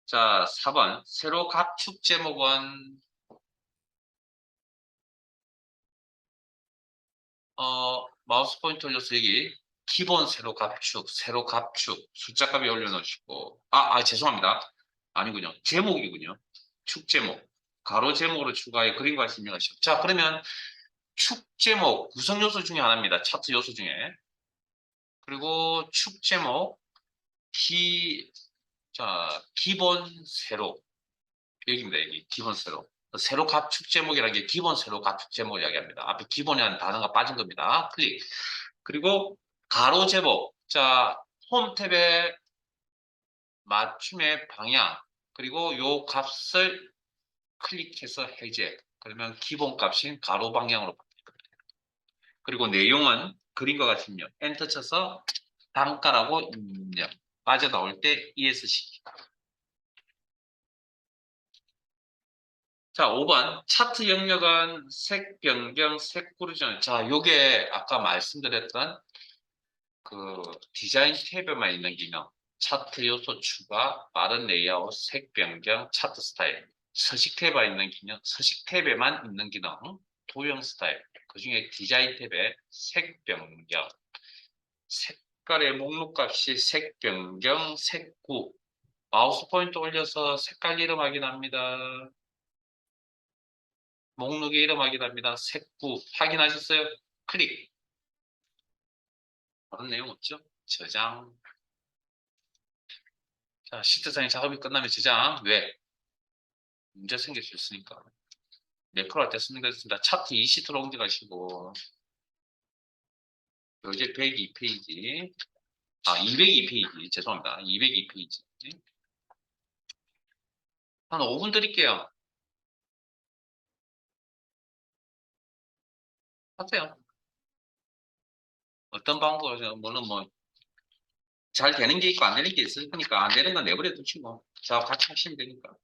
자, 4번. 세로 갑축 제목은 마우스 포인트 올려서 여기 기본 세로 갑축 숫자 값에 올려놓으시고 죄송합니다. 아니군요. 제목이군요. 축 제목. 가로 제목으로 추가해 그림과 설명하시고. 자, 그러면 축 제목 구성 요소 중에 하나입니다. 차트 요소 중에. 그리고 축 제목 기본 세로 여기입니다. 여기 기본 세로. 세로 가축 제목이라는 게 기본 세로 가축 제목을 이야기합니다. 앞에 기본이라는 단어가 빠진 겁니다. 클릭. 그리고 가로 제목. 자, 홈 탭에 맞춤의 방향. 그리고 요 값을 클릭해서 해제. 그러면 기본 값인 가로 방향으로 바뀝니다. 그리고 내용은 그림과 같이 입력. 엔터 쳐서 단가라고 입력. 빠져나올 때 ESC. 자, 5번. 차트 영역은 색 변경, 색 구르전. 자, 요게 아까 말씀드렸던 그 디자인 탭에만 있는 기능. 차트 요소 추가, 빠른 레이아웃, 색 변경, 차트 스타일. 서식 탭에 있는 기능, 서식 탭에만 있는 기능, 도형 스타일. 그 중에 디자인 탭에 색 변경. 색깔의 목록 값이 색 변경, 색구. 마우스 포인트 올려서 색깔 이름 확인합니다. 목록에 이름 확인합니다. 색구 확인하셨어요? 클릭. 다른 내용 없죠? 저장. 자, 시트상의 작업이 끝나면 저장. 왜? 문제 생길 수 있으니까. 매크로 할 때 쓰는 거였습니다. 차트 2시트로 옮겨가시고, 요제 102페이지. 아, 202페이지. 죄송합니다. 202페이지. 한 5분 드릴게요. 하세요. 어떤 방법으로, 뭐는 뭐, 잘 되는 게 있고 안 되는 게 있을 거니까 안 되는 건 내버려 두시고, 저하고 같이 하시면 되니까.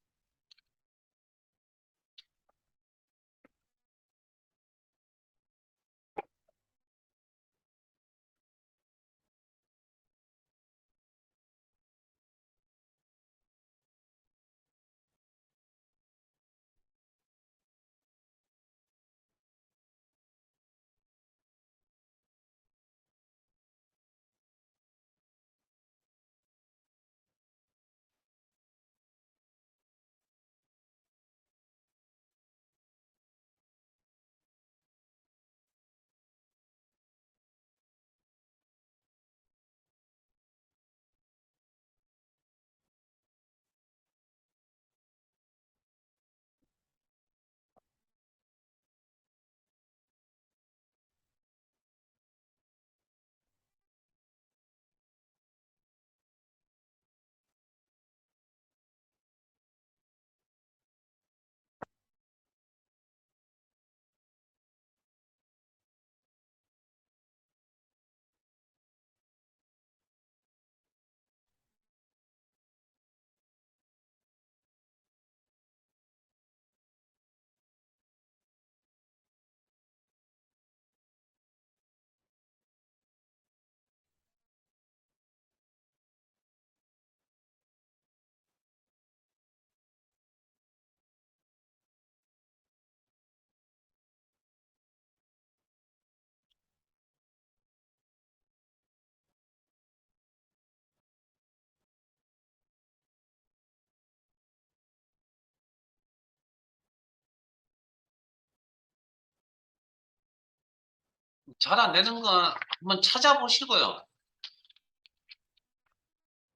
잘 안 되는 건 한번 찾아보시고요.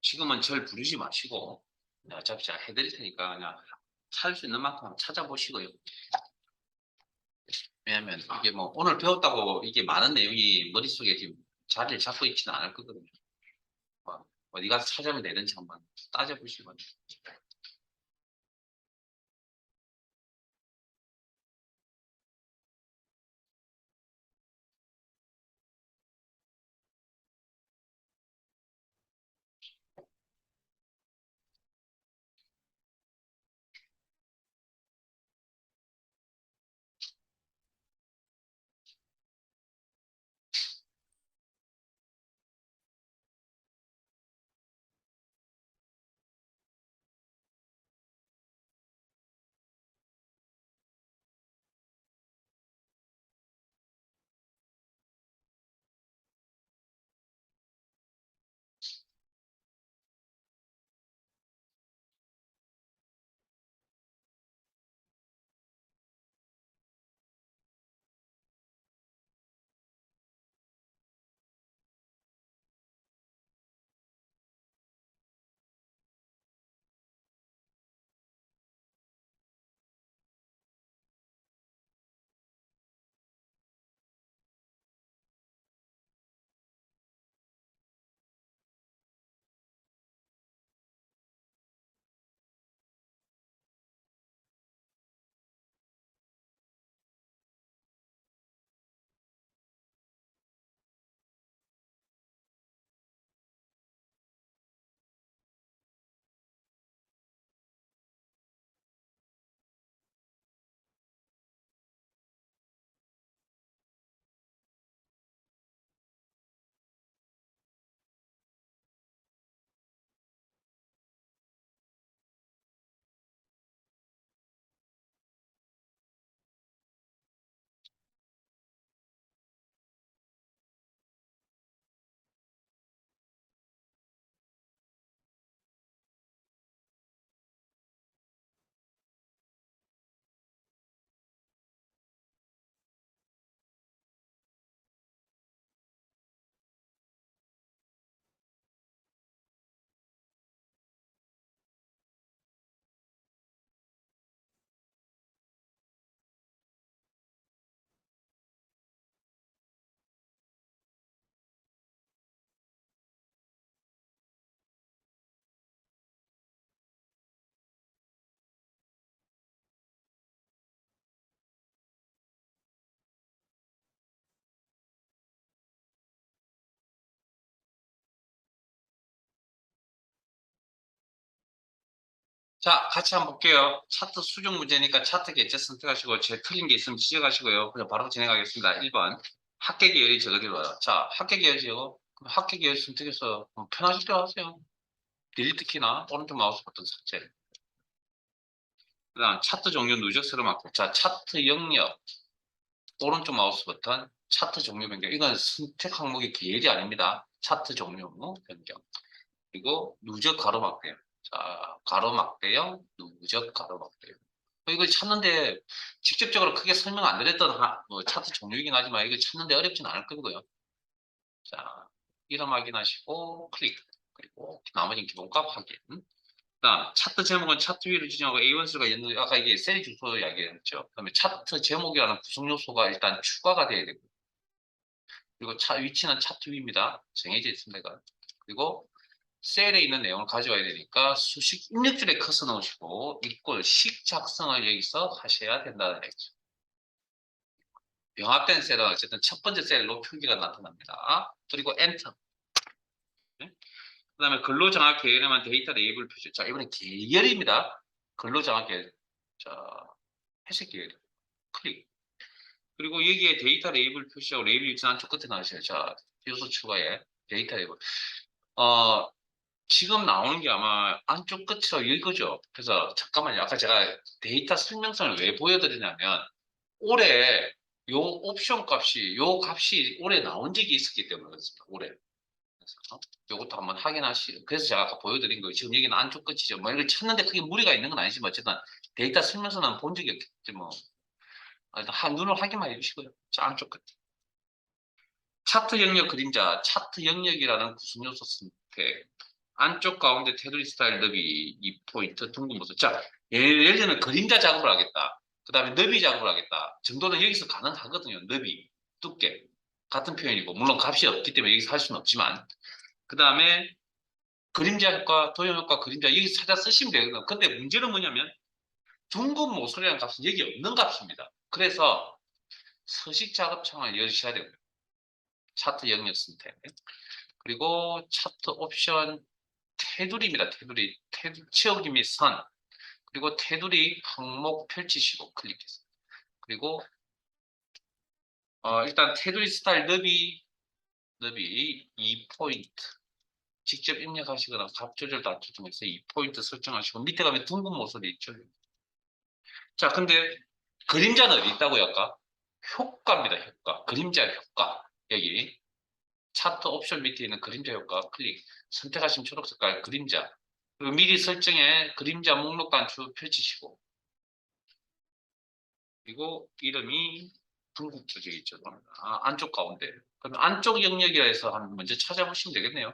지금은 절 부르지 마시고, 어차피 제가 해드릴 테니까 그냥 찾을 수 있는 만큼 찾아보시고요. 왜냐면 이게 뭐 오늘 배웠다고 이게 많은 내용이 머릿속에 지금 자리를 잡고 있지는 않을 거거든요. 뭐 어디 가서 찾으면 되는지 한번 따져보시고. 자, 같이 한번 볼게요. 차트 수중 문제니까 차트 개체 선택하시고, 제 틀린 게 있으면 지적하시고요. 그냥 바로 진행하겠습니다. 1번. 학계 계열이 저거리로요. 자, 학계 계열이요. 그럼 학계 계열 선택해서 편하실 대로 하세요. 딜리트 키나 오른쪽 마우스 버튼 삭제. 그 다음 차트 종류 누적세로 맞고. 자, 차트 영역. 오른쪽 마우스 버튼 차트 종류 변경. 이건 선택 항목의 계열이 아닙니다. 차트 종류 변경. 그리고 누적 가로막대요. 자, 가로막대형, 누적 가로막대형. 이걸 찾는데 직접적으로 크게 설명 안 드렸던 뭐 차트 종류이긴 하지만 이걸 찾는데 어렵진 않을 거고요. 자, 이름 확인하시고 클릭. 그리고 나머지는 기본값 확인. 그다음 차트 제목은 차트 위를 지정하고 A1수가 있는 아까 이게 셀 주소 이야기했죠. 그다음에 차트 제목이라는 구성 요소가 일단 추가가 돼야 되고 그리고 위치는 차트 위입니다. 정해져 있습니다. 그리고 셀에 있는 내용을 가져와야 되니까 수식 입력줄에 커서 넣으시고 이꼴 식 작성을 여기서 하셔야 된다는 얘기죠. 병합된 셀은 어쨌든 첫 번째 셀로 표기가 나타납니다. 그리고 엔터. 네? 그다음에 근로장악 계열에만 데이터 레이블 표시. 자, 이번엔 계열입니다. 근로장악 계열. 자, 회색 계열. 클릭. 그리고 여기에 데이터 레이블 표시하고 레이블 위치 안쪽 끝에 나오셔요. 자, 요소 추가에 데이터 레이블. 어, 지금 나오는 게 아마 안쪽 끝이라고 이거죠. 그래서 잠깐만요. 아까 제가 데이터 설명서를 왜 보여드리냐면 올해 요 옵션 값이 요 값이 올해 나온 적이 있었기 때문에 그렇습니다. 올해. 그래서 요것도 한번 확인하시. 그래서 제가 아까 보여드린 거예요. 지금 여기는 안쪽 끝이죠. 뭐 이걸 찾는데 크게 무리가 있는 건 아니지만 어쨌든 데이터 설명서는 본 적이 없겠지 뭐. 일단 눈을 확인만 해주시고요. 자, 안쪽 끝. 차트 영역 그림자, 차트 영역이라는 구성 요소 선택. 안쪽 가운데 테두리 스타일 너비 2포인트 둥근 모습. 자, 예를 들면 그림자 작업을 하겠다. 그 다음에 너비 작업을 하겠다. 정도는 여기서 가능하거든요. 너비, 두께. 같은 표현이고. 물론 값이 없기 때문에 여기서 할 수는 없지만. 그 다음에 그림자 효과, 도형 효과, 그림자 여기서 찾아 쓰시면 되거든요. 근데 문제는 뭐냐면 둥근 모서리라는 값은 여기 없는 값입니다. 그래서 서식 작업창을 여셔야 됩니다. 차트 영역 선택. 그리고 차트 옵션 테두리입니다. 테두리. 치어기 및 선. 그리고 테두리 항목 펼치시고 클릭해서. 그리고 일단 테두리 스타일 너비 2포인트. 직접 입력하시거나 값 조절 단추 중에서 2포인트 설정하시고 밑에 가면 둥근 모서리 있죠. 자, 근데 그림자는 어디 있다고요, 아까? 효과입니다, 효과. 그림자 효과. 여기 차트 옵션 밑에 있는 그림자 효과 클릭. 선택하신 초록 색깔 그림자. 그리고 미리 설정에 그림자 목록 단추 펼치시고 그리고 이름이 중국 조직이죠. 안쪽 가운데. 그럼 안쪽 영역이라 해서 한번 먼저 찾아보시면 되겠네요.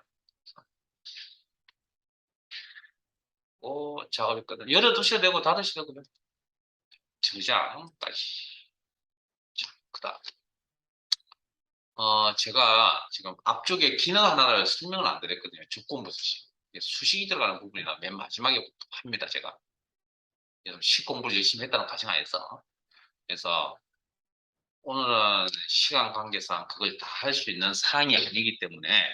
작업했거든. 열어두셔도 되고 닫으셔도 되고. 저장까지. 자, 그다음. 제가 지금 앞쪽에 기능 하나를 설명을 안 드렸거든요. 조건부 수식. 수식이 들어가는 부분이나 맨 마지막에 합니다, 제가. 시 공부를 열심히 했다는 가정하에서. 그래서 오늘은 시간 관계상 그걸 다 할 수 있는 사항이 아니기 때문에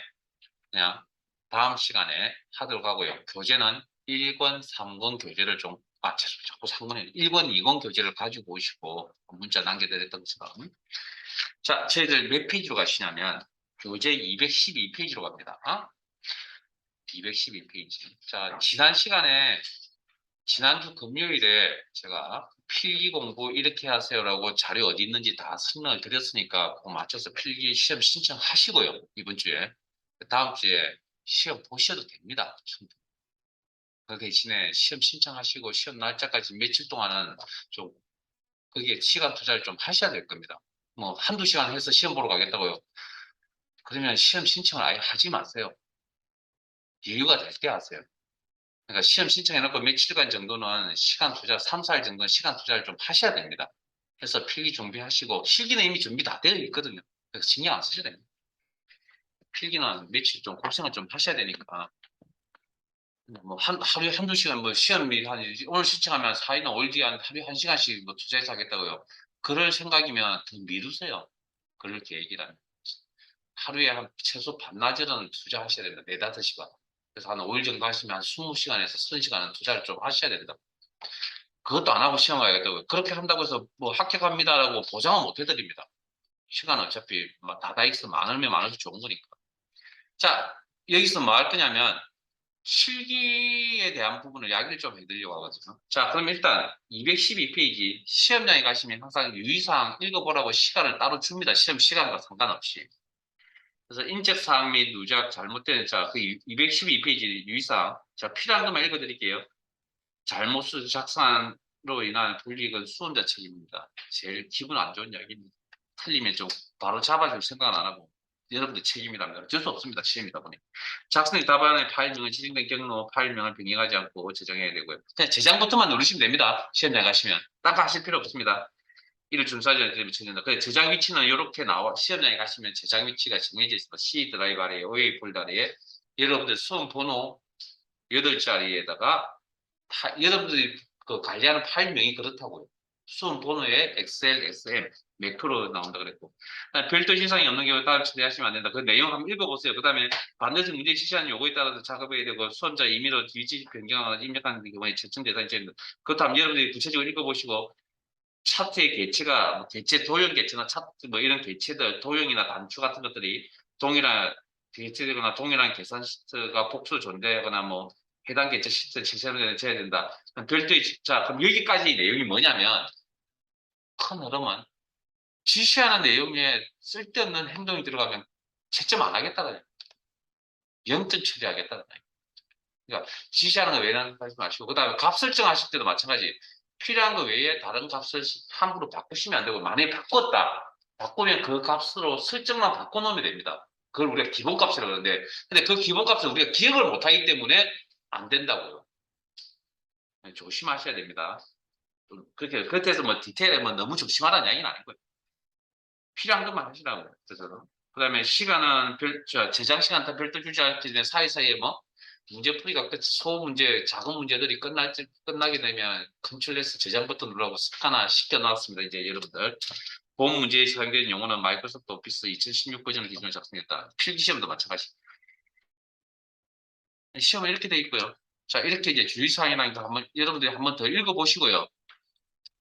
그냥 다음 시간에 하도록 하고요. 교재는 1권, 3권 교재를 좀, 자꾸 3권에 1권, 2권 교재를 가지고 오시고 문자 남겨드렸던 것처럼. 자, 저희들 몇 페이지로 가시냐면 교재 212페이지로 갑니다. 212페이지. 자, 지난 시간에 지난주 금요일에 제가 필기 공부 이렇게 하세요라고 자료 어디 있는지 다 설명을 드렸으니까 그거 맞춰서 필기 시험 신청하시고요. 이번 주에. 다음 주에 시험 보셔도 됩니다. 그 대신에 시험 신청하시고 시험 날짜까지 며칠 동안은 좀 거기에 시간 투자를 좀 하셔야 될 겁니다. 뭐 한두 시간 해서 시험 보러 가겠다고요. 그러면 시험 신청을 아예 하지 마세요. 여유가 될 때 하세요. 그러니까 시험 신청해놓고 며칠간 정도는 시간 투자, 3, 4일 정도는 시간 투자를 좀 하셔야 됩니다. 그래서 필기 준비하시고 실기는 이미 준비 다 되어 있거든요. 그래서 신경 안 쓰셔도 됩니다. 필기는 며칠 좀 고생을 좀 하셔야 되니까 뭐 하루에 한두 시간 뭐 시험이 오늘 신청하면 4일이나 5일 뒤에 하루에 1시간씩 뭐 투자해서 하겠다고요. 그럴 생각이면 더 미루세요. 그럴 계획이라면. 하루에 한 최소 반나절은 투자하셔야 됩니다. 4, 5시간. 그래서 한 5일 정도 하시면 한 20시간에서 30시간은 투자를 좀 하셔야 된다. 그것도 안 하고 시험 가야겠다고요. 그렇게 한다고 해서 뭐 합격합니다라고 보장은 못 해드립니다. 시간은 어차피 다 익스 많으면 많을수록 좋은 거니까. 자, 여기서 뭐 할 거냐면 실기에 대한 부분을 이야기를 좀 해드리려고 하거든요. 자, 그럼 일단 212페이지 시험장에 가시면 항상 유의사항 읽어보라고 시간을 따로 줍니다. 시험 시간과 상관없이. 그래서 인적사항 및 누적 잘못된 자, 그 212페이지 유의사항. 자, 필요한 것만 읽어드릴게요. 잘못 작성으로 인한 불이익은 수험자 책임입니다. 제일 기분 안 좋은 이야기입니다. 틀리면 좀 바로 잡아줄 생각은 안 하고 여러분들 책임이라는 건 어쩔 수 없습니다. 시험이다 보니. 작성된 답안의 파일명은 지정된 경로 파일명을 변경하지 않고 저장해야 되고요. 그냥 저장 버튼만 누르시면 됩니다. 시험장 가시면. 딴거 하실 필요 없습니다. 이를 준수하지 않으면 처리된다. 그래, 저장 위치는 이렇게 나와. 시험장에 가시면 저장 위치가 정해져 있습니다. C 드라이브 아래에, OA 폴더 아래에 여러분들 수험 번호 8자리에다가 여러분들이 그 관리하는 파일명이 그렇다고요. 수험 번호에 엑셀, SM, 매크로 나온다 그랬고. 별도 신상이 없는 경우에 따라 처리하시면 안 된다. 그 내용 한번 읽어보세요. 그 다음에 반드시 문제 지시하는 요구에 따라서 작업해야 되고, 수험자 임의로 위치 변경하거나 입력하는 경우에 채점 대상이 됩니다. 그것도 한번 여러분들이 구체적으로 읽어보시고, 차트의 개체가, 뭐 개체, 도형 개체나 차트, 뭐 이런 개체들, 도형이나 단추 같은 것들이 동일한 개체되거나 동일한 계산 시트가 복수 존재하거나 뭐 해당 개체 시트 지시하는 제야 된다. 별도의, 자, 그럼 여기까지 내용이 뭐냐면, 큰 흐름은 지시하는 내용에 쓸데없는 행동이 들어가면 채점 안 하겠다는 0점 처리하겠다는 거예요. 그러니까 지시하는 거 외에는 하지 마시고 그다음에 값 설정하실 때도 마찬가지. 필요한 거 외에 다른 값을 함부로 바꾸시면 안 되고 만약에 바꾸면 그 값으로 설정만 바꿔놓으면 됩니다. 그걸 우리가 기본값이라고 그러는데 근데 그 기본값을 우리가 기억을 못하기 때문에 안 된다고요. 조심하셔야 됩니다. 그렇게 해서 뭐 디테일에 뭐 너무 조심하라는 이야기는 아니고요. 필요한 것만 하시라고요. 그래서 그다음에 시간은 제작 시간 다 별도 주지 않기 때문에 사이사이에 뭐 문제 풀이가 소문제 작은 문제들이 끝나게 되면 컨트롤에서 저장 버튼 누르고 하나 시켜놨습니다. 이제 여러분들 본 문제에 사용된 용어는 마이크로소프트 오피스 2016 버전을 기준으로 작성했다. 필기시험도 마찬가지. 시험은 이렇게 돼 있고요. 자 이렇게 이제 주의사항이라는 거 한번 여러분들이 한번 더 읽어보시고요.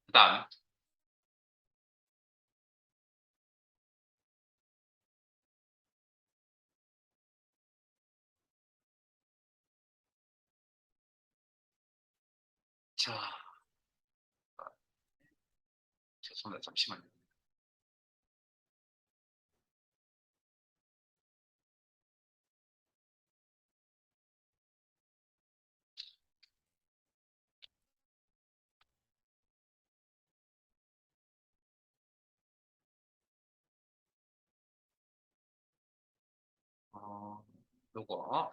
그다음 자 죄송합니다. 잠시만요. 요거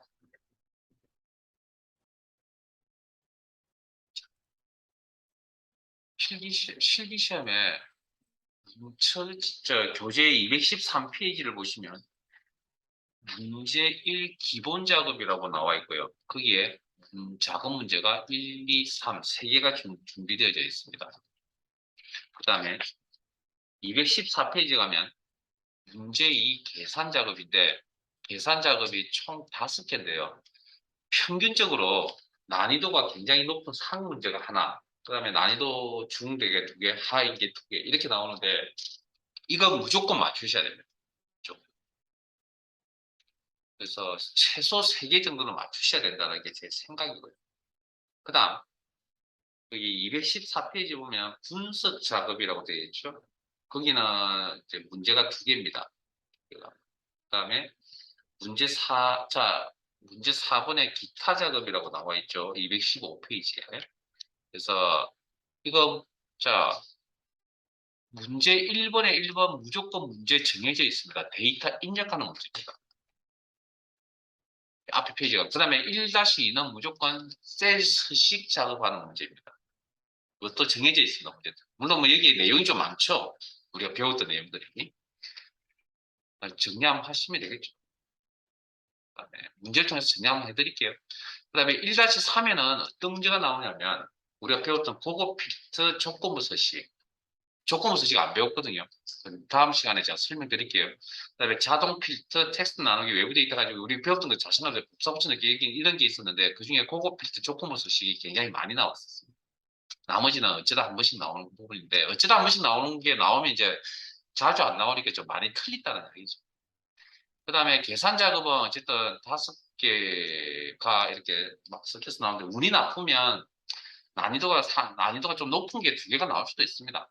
실기시험에 교재 213페이지를 보시면 문제 1 기본 작업이라고 나와 있고요. 거기에 작은 문제가 1, 2, 3, 3개가 준비되어져 있습니다. 그 다음에 214페이지 가면 문제 2 계산 작업인데 계산 작업이 총 5개인데요. 평균적으로 난이도가 굉장히 높은 상 문제가 하나, 그 다음에 난이도 중되게 2개, 하이게 2개 이렇게 나오는데 이거 무조건 맞추셔야 됩니다. 그래서 최소 3개 정도는 맞추셔야 된다는 게 제 생각이고요. 그 다음 여기 214페이지 보면 분석 작업이라고 되어 있죠. 거기는 이제 문제가 2개입니다. 그 다음에 문제 4, 자, 문제 4번에 기타 작업이라고 나와 있죠. 215페이지에. 그래서 이거 자 문제 1번에 1번 무조건 문제 정해져 있습니다. 데이터 입력하는 문제입니다. 앞에 페이지가. 그 다음에 1-2는 무조건 셀 서식 작업하는 문제입니다. 그것도 정해져 있습니다. 문제들. 물론 뭐 여기 내용이 좀 많죠. 우리가 배웠던 내용들이. 정리 한번 하시면 되겠죠. 그다음에 문제를 통해서 정리 한번 해드릴게요. 그 다음에 1-3에는 어떤 문제가 나오냐면 우리가 배웠던 고급 필터 조건부 서식. 조건 서식 안 배웠거든요. 다음 시간에 제가 설명드릴게요. 그다음에 자동 필터, 텍스트 나누기, 외부 데이터 가지고 우리 배웠던 거 자신한테 복사 붙여넣기 이런 게 있었는데 그중에 그거 필터 조건 서식이 굉장히 많이 나왔었어요. 나머지는 어쩌다 한 번씩 나오는 부분인데 어쩌다 한 번씩 나오는 게 나오면 이제 자주 안 나오니까 좀 많이 틀린다는 얘기죠. 그다음에 계산 작업은 어쨌든 5개가 이렇게 막 섞여서 나오는데 운이 나쁘면 난이도가 좀 높은 게 2개가 나올 수도 있습니다.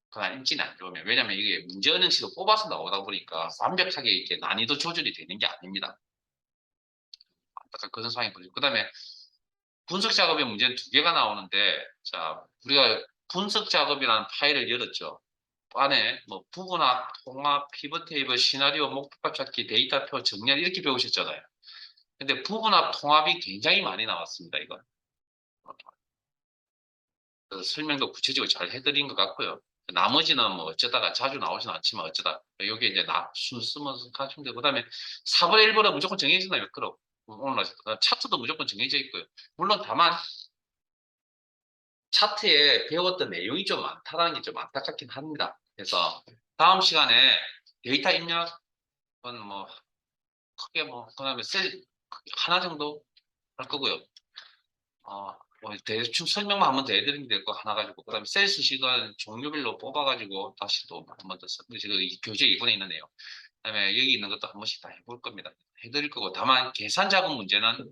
그냥 인지는 안 좋으면. 왜냐면 이게 문제 은행식을 뽑아서 나오다 보니까 완벽하게 이렇게 난이도 조절이 되는 게 아닙니다. 약간 그런 상황이 벌어요. 그다음에 분석 작업의 문제는 2개가 나오는데, 자, 우리가 분석 작업이라는 파일을 열었죠. 안에 뭐 부분합, 통합, 피벗 테이블, 시나리오, 목표값 찾기, 데이터표, 정렬 이렇게 배우셨잖아요. 근데 부분합, 통합이 굉장히 많이 나왔습니다. 이건. 그래서 설명도 구체적으로 잘 해드린 것 같고요. 나머지는 뭐 어쩌다가 자주 나오진 않지만 어쩌다 여기 이제 쓰면서 가시면 되고 그다음에 4분의 1번은 무조건 정해지나요? 그럼 오늘 차트도 무조건 정해져 있고요. 물론 다만 차트에 배웠던 내용이 좀 많다는 게 좀 안타깝긴 합니다. 그래서 다음 시간에 데이터 입력은 뭐 크게 뭐 그다음에 셀 하나 정도 할 거고요. 뭐 대충 설명만 한번 더 해드리면 될 거 하나 가지고 그다음에 셀 수식은 종류별로 뽑아가지고 다시 또 한 번 더 지금 이 교재 이번에 있는 내용 그다음에 여기 있는 것도 한 번씩 다 해볼 겁니다. 해드릴 거고 다만 계산 작업 문제는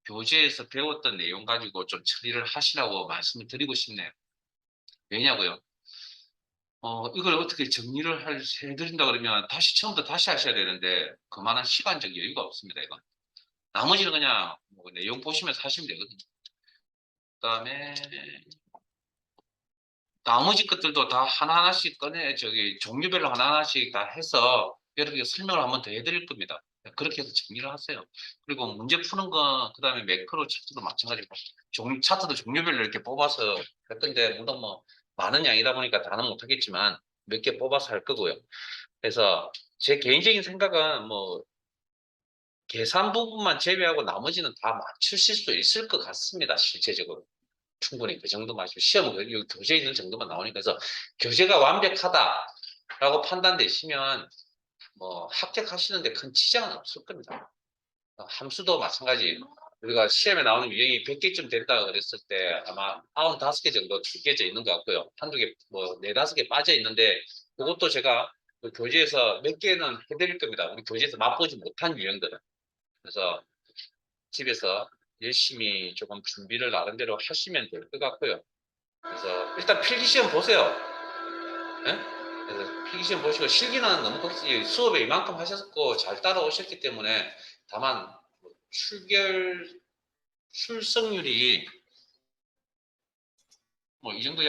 교재에서 배웠던 내용 가지고 좀 처리를 하시라고 말씀을 드리고 싶네요. 왜냐고요? 이걸 어떻게 정리를 해드린다 그러면 다시 처음부터 다시 하셔야 되는데 그만한 시간적 여유가 없습니다. 이건 나머지는 그냥 뭐 내용 보시면서 하시면 되거든요. 그다음에 나머지 것들도 다 하나하나씩 종류별로 하나하나씩 다 해서 여러분께 설명을 한번 더 해드릴 겁니다. 그렇게 해서 정리를 하세요. 그리고 문제 푸는 거, 그 다음에 매크로 차트도 마찬가지고, 차트도 종류별로 이렇게 뽑아서 할 건데, 물론 뭐, 많은 양이다 보니까 다는 못하겠지만, 몇 개 뽑아서 할 거고요. 그래서 제 개인적인 생각은 뭐, 계산 부분만 제외하고 나머지는 다 맞추실 수 있을 것 같습니다. 실제적으로. 충분히 그 정도 마시고 시험은 여기 교재에 있는 정도만 나오니까 그래서 교재가 완벽하다라고 판단되시면 뭐 합격하시는데 큰 지장은 없을 겁니다. 함수도 마찬가지. 우리가 시험에 나오는 유형이 100개쯤 된다 그랬을 때 아마 95개 정도 두개져 있는 것 같고요. 한두 개, 뭐, 4~5개 빠져 있는데 그것도 제가 그 교재에서 몇 개는 해드릴 겁니다. 우리 교재에서 맛보지 못한 유형들은. 그래서 집에서 열심히 조금 준비를 나름대로 하시면 될 것 같고요. 그래서 일단 필기시험 보세요. 예? 그래서 필기시험 보시고 실기는 너무 수업에 이만큼 하셨고 잘 따라오셨기 때문에 다만 출결 출석률이 뭐 이 정도